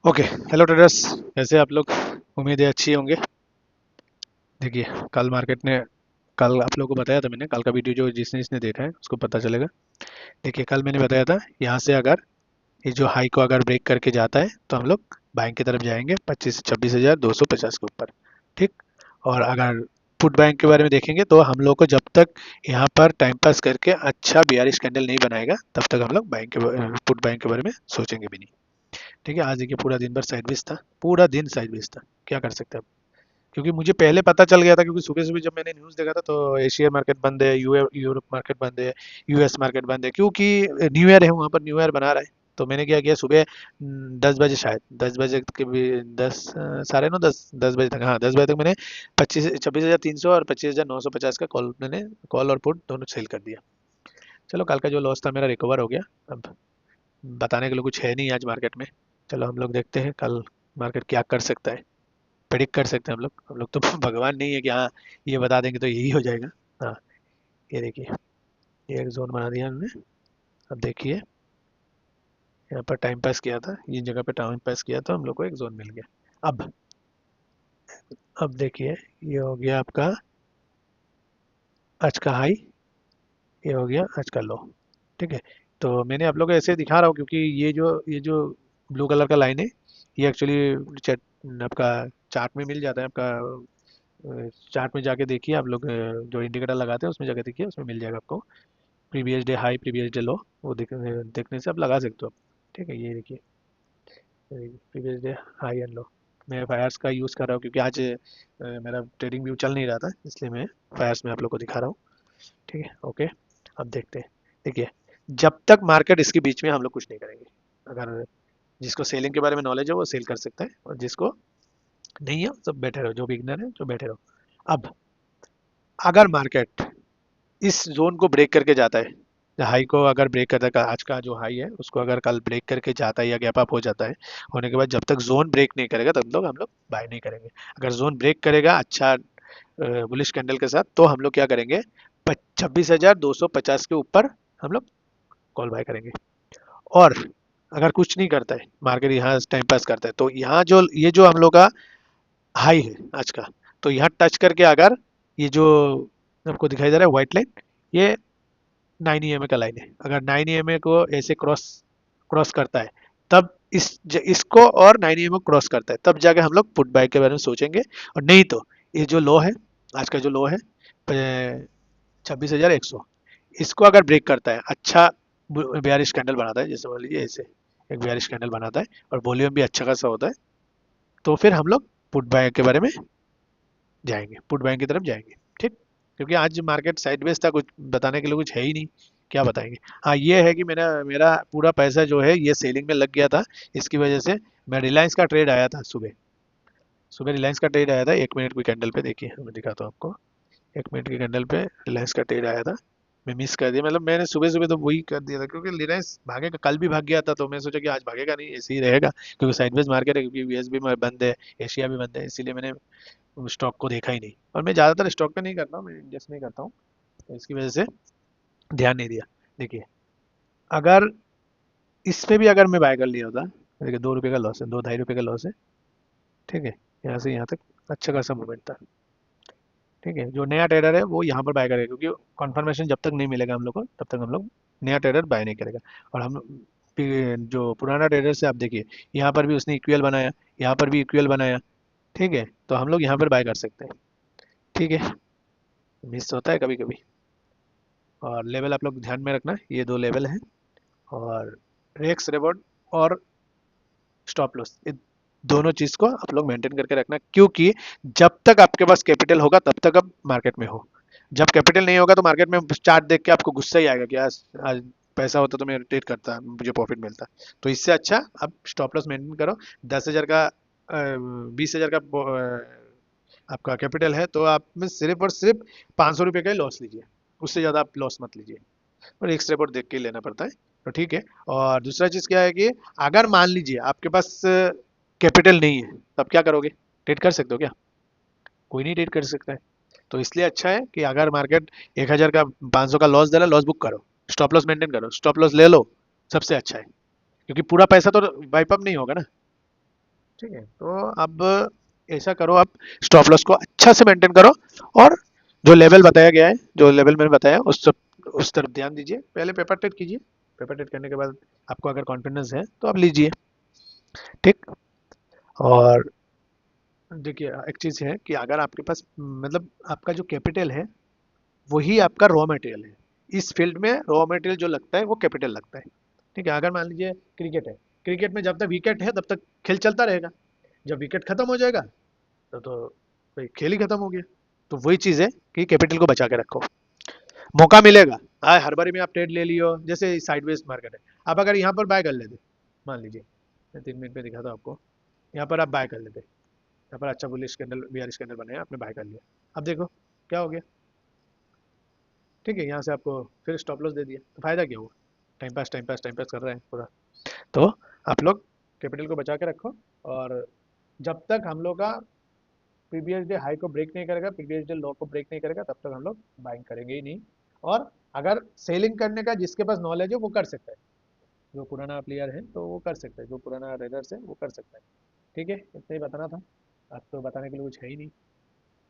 Okay. Hello traders, कैसे आप लोग? उम्मीद है अच्छी होंगे। देखिए, कल मार्केट ने, कल आप लोगों को बताया था मैंने, कल का वीडियो जो जिसने जिसने देखा है उसको पता चलेगा। देखिए, कल मैंने बताया था यहाँ से अगर ये जो हाई को अगर ब्रेक करके जाता है तो हम लोग बाइंग की तरफ जाएंगे 25 से 26,250 के ऊपर। ठीक। और अगर पुट बैंक के बारे में देखेंगे तो हम लोग को जब तक यहाँ पर टाइम पास करके अच्छा बियरिश कैंडल नहीं बनाएगा तब तक हम लोग बैंक के पुट बैंक के बारे में सोचेंगे भी नहीं। ठीक है। आज देखिए पूरा दिन भर साइडवेज था, पूरा दिन साइडवेज था। क्या कर सकते हैं अब? क्योंकि मुझे पहले पता चल गया था, क्योंकि सुबह सुबह जब मैंने न्यूज़ देखा था तो एशिया मार्केट बंद है, यूरोप मार्केट बंद है, यूएस मार्केट बंद है, क्योंकि न्यू ईयर है वहाँ पर, न्यू ईयर बना रहा है। तो मैंने क्या किया, सुबह 10 बजे, शायद 10 बजे के भी, 10 साढ़े 9, 10 बजे तक, हाँ 10 बजे तक मैंने 26,000 26,300 और 25,950 का कॉल, मैंने कॉल और पुट दोनों सेल कर दिया। चलो, कल का जो लॉस था मेरा रिकवर हो गया। अब बताने के लिए कुछ है नहीं आज मार्केट में। चलो हम लोग देखते हैं कल मार्केट क्या कर सकता है। प्रेडिक्ट कर सकते हैं हम लोग तो भगवान नहीं है कि हाँ ये बता देंगे तो यही हो जाएगा। हाँ, ये देखिए, ये एक जोन बना दिया हमने। अब देखिए, यहाँ पर टाइम पास किया था, ये जगह पे टाइम पास किया तो हम लोग को एक जोन मिल गया। अब अब देखिए, ये हो गया आपका आज का हाई, ये हो गया आज का लो। ठीक है। तो मैंने आप लोग को ऐसे दिखा रहा हूँ क्योंकि ये जो ब्लू कलर का लाइन है, ये एक्चुअली आपका चार्ट में मिल जाता है। आपका चार्ट में जाके देखिए आप लोग, जो इंडिकेटर लगाते हैं उसमें जाके देखिए, उसमें मिल जाएगा आपको। Previous day high, previous day लो, वो देखने से आप लगा सकते हो आप। ठीक है, ये देखिए, previous day high and low. मैं फायर्स का यूज़ कर रहा हूँ क्योंकि आज मेरा ट्रेडिंग व्यू चल नहीं रहा था, इसलिए मैं फायर्स में आप लोग को दिखा रहा हूँ। ठीक है, ओके। अब देखते हैं। देखिए, जब तक मार्केट इसके बीच में हम लोग कुछ नहीं करेंगे। अगर जिसको सेलिंग के बारे में नॉलेज है वो सेल कर सकता है, और जिसको नहीं है सब बैठे रहो, जो बिगनर है जो बैठे रहो। अब अगर मार्केट इस जोन को ब्रेक करके जाता है, हाई को अगर ब्रेक करता है, आज का जो हाई है उसको अगर कल ब्रेक करके जाता है या गैप अप हो जाता है, होने के बाद जब तक जोन ब्रेक नहीं करेगा तब तक हम लोग बाय नहीं करेंगे। अगर जोन ब्रेक करेगा अच्छा बुलिश कैंडल के साथ, तो हम लोग क्या करेंगे, 26,250 के ऊपर हम लोग कॉल बाय करेंगे। और अगर कुछ नहीं करता है मार्केट, यहाँ टाइम पास करता है, तो यहाँ जो ये जो हम लोग का हाई है आज का, तो यहाँ टच करके अगर ये जो आपको दिखाई दे रहा है व्हाइट लाइन, ये 9 EMA का लाइन है। अगर 9 EMA को ऐसे क्रॉस क्रॉस करता है, तब इसको और 9 EMA को क्रॉस करता है, तब जाके हम लोग पुट बाय के बारे में सोचेंगे। और नहीं तो ये जो लो है, आज का जो लो है 26,100, इसको अगर ब्रेक करता है, अच्छा बेयरिश कैंडल बनाता है, जैसे मान लीजिए ऐसे एक बेयरिश कैंडल बनाता है और वॉल्यूम भी अच्छा खासा होता है, तो फिर हम लोग पुट बाय के बारे में जाएंगे, पुट बाय की तरफ जाएंगे। ठीक। क्योंकि आज मार्केट साइडवेज था, कुछ बताने के लिए कुछ है ही नहीं, क्या बताएंगे। हाँ, ये है कि मेरा मेरा पूरा पैसा जो है ये सेलिंग में लग गया था। इसकी वजह से मैं रिलायंस का ट्रेड आया था सुबह, सुबह रिलायंस का ट्रेड आया था। 1 मिनट की कैंडल पे देखिए, मैं दिखाता हूँ आपको। 1 मिनट की कैंडल पे रिलायंस का ट्रेड आया था, मैं मिस कर दिया। मतलब मैंने सुबह सुबह तो वही कर दिया था, क्योंकि रिलायंस भागेगा, कल भी भाग गया था तो मैं सोचा कि आज भागेगा नहीं, ऐसे ही रहेगा, क्योंकि साइडवेज मार्केट है, क्योंकि यूएस भी बंद है, एशिया भी बंद है, इसीलिए मैंने स्टॉक को देखा ही नहीं। और मैं ज़्यादातर स्टॉक पे नहीं करता हूँ, मैं इन्वेस्ट नहीं करता हूँ, तो इसकी वजह से ध्यान नहीं दिया। देखिए, अगर इस पे भी अगर मैं बाय कर लिया होता, देखिए 2 रुपये का लॉस है, 2 ढाई रुपये का लॉस है। ठीक है, यहाँ से यहाँ तक अच्छा खासा मूवमेंट था। ठीक है, जो नया ट्रेडर है वो यहाँ पर बाय करेगा, क्योंकि कंफर्मेशन जब तक नहीं मिलेगा हम लोग को तब तक हम लोग, नया ट्रेडर बाय नहीं करेगा। और हम जो पुराना ट्रेडर से आप देखिए, यहाँ पर भी उसने इक्वल बनाया, यहाँ पर भी इक्वल बनाया। ठीक है, तो हम लोग यहाँ पर बाय कर सकते हैं। ठीक है, मिस होता है कभी कभी। और लेवल आप लोग ध्यान में रखना, ये 2 लेवल हैं, और रेक्स रिवॉर्ड और स्टॉप लॉस, ये दोनों चीज को आप लोग मेंटेन करके रखना, क्योंकि जब तक आपके पास कैपिटल होगा तब तक आप मार्केट में हो। जब कैपिटल नहीं होगा तो मार्केट में चार्ट देख के आपको गुस्सा ही आएगा कि आज पैसा होता तो मैं ट्रेड करता, मुझे प्रॉफिट मिलता। तो इससे अच्छा आप स्टॉप लॉस मेंटेन करो। 10,000 का 20,000 का आपका कैपिटल है तो आप में सिर्फ और सिर्फ 500 रुपये का ही लॉस लीजिए, उससे ज़्यादा आप लॉस मत लीजिए। और रिस्क रिपोर्ट देख के ही लेना पड़ता है। तो ठीक है। और दूसरा चीज़ क्या है कि अगर मान लीजिए आपके पास कैपिटल नहीं है, तब क्या करोगे? ट्रेड कर सकते हो क्या? कोई नहीं ट्रेड कर सकता है। तो इसलिए अच्छा है कि अगर मार्केट 1,000 का 500 का लॉस दे रहा है, लॉस बुक करो, स्टॉप लॉस मेंटेन करो, स्टॉप लॉस ले लो, सबसे अच्छा है। क्योंकि पूरा पैसा तो वाइप अप नहीं होगा ना, ठीक है, तो अब ऐसा करो, आप स्टॉप लॉस को अच्छा से मेंटेन करो, और जो लेवल बताया गया है, जो लेवल मैंने बताया उस तरफ ध्यान दीजिए। पहले पेपर ट्रेड कीजिए, पेपर ट्रेड करने के बाद आपको अगर कॉन्फिडेंस है तो आप लीजिए। ठीक। और देखिए, एक चीज़ है कि अगर आपके पास मतलब आपका जो कैपिटल है वही आपका रॉ मटेरियल है। इस फील्ड में रॉ मटेरियल जो लगता है वो कैपिटल लगता है। ठीक है, अगर मान लीजिए क्रिकेट है, क्रिकेट में जब तक विकेट है तब तक खेल चलता रहेगा, जब विकेट खत्म हो जाएगा तो भाई खेल ही खत्म हो गया। तो वही चीज़ है कि कैपिटल को बचा के रखो, मौका मिलेगा। हर बारी में आप ट्रेड ले लियो, जैसे साइडवेज मार्केट है, आप अगर यहाँ पर बाय कर लेते, मान लीजिए मैं 3 मिनट पे दिखाता हूँ आपको, यहाँ पर आप बाय कर लेते, यहाँ पर अच्छा बुलिश कैंडल बीआर कैंडल बने, आपने बाय कर लिया, अब देखो क्या हो गया। ठीक है, यहाँ से आपको फिर स्टॉप लॉस दे दिया, तो फायदा क्या हुआ? Time pass time pass time pass कर रहे हैं पूरा। तो आप लोग कैपिटल को बचा के रखो, और जब तक हम लोग का प्रीवियस डे हाई को ब्रेक नहीं करेगा, प्रीवियस डे लो को ब्रेक नहीं करेगा, तब तक हम लोग बाइंग करेंगे ही नहीं। और अगर सेलिंग करने का जिसके पास नॉलेज है वो कर सकता है, जो पुराना प्लेयर है तो वो कर सकता है, जो पुराना रेडर्स है वो कर सकता है। ठीक है, इतना ही बताना था, आज तो बताने के लिए कुछ है ही नहीं।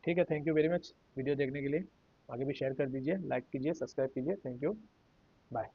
ठीक है, thank you very much video देखने के लिए। आगे भी शेयर कर दीजिए, लाइक कीजिए, सब्सक्राइब कीजिए। Thank you, bye.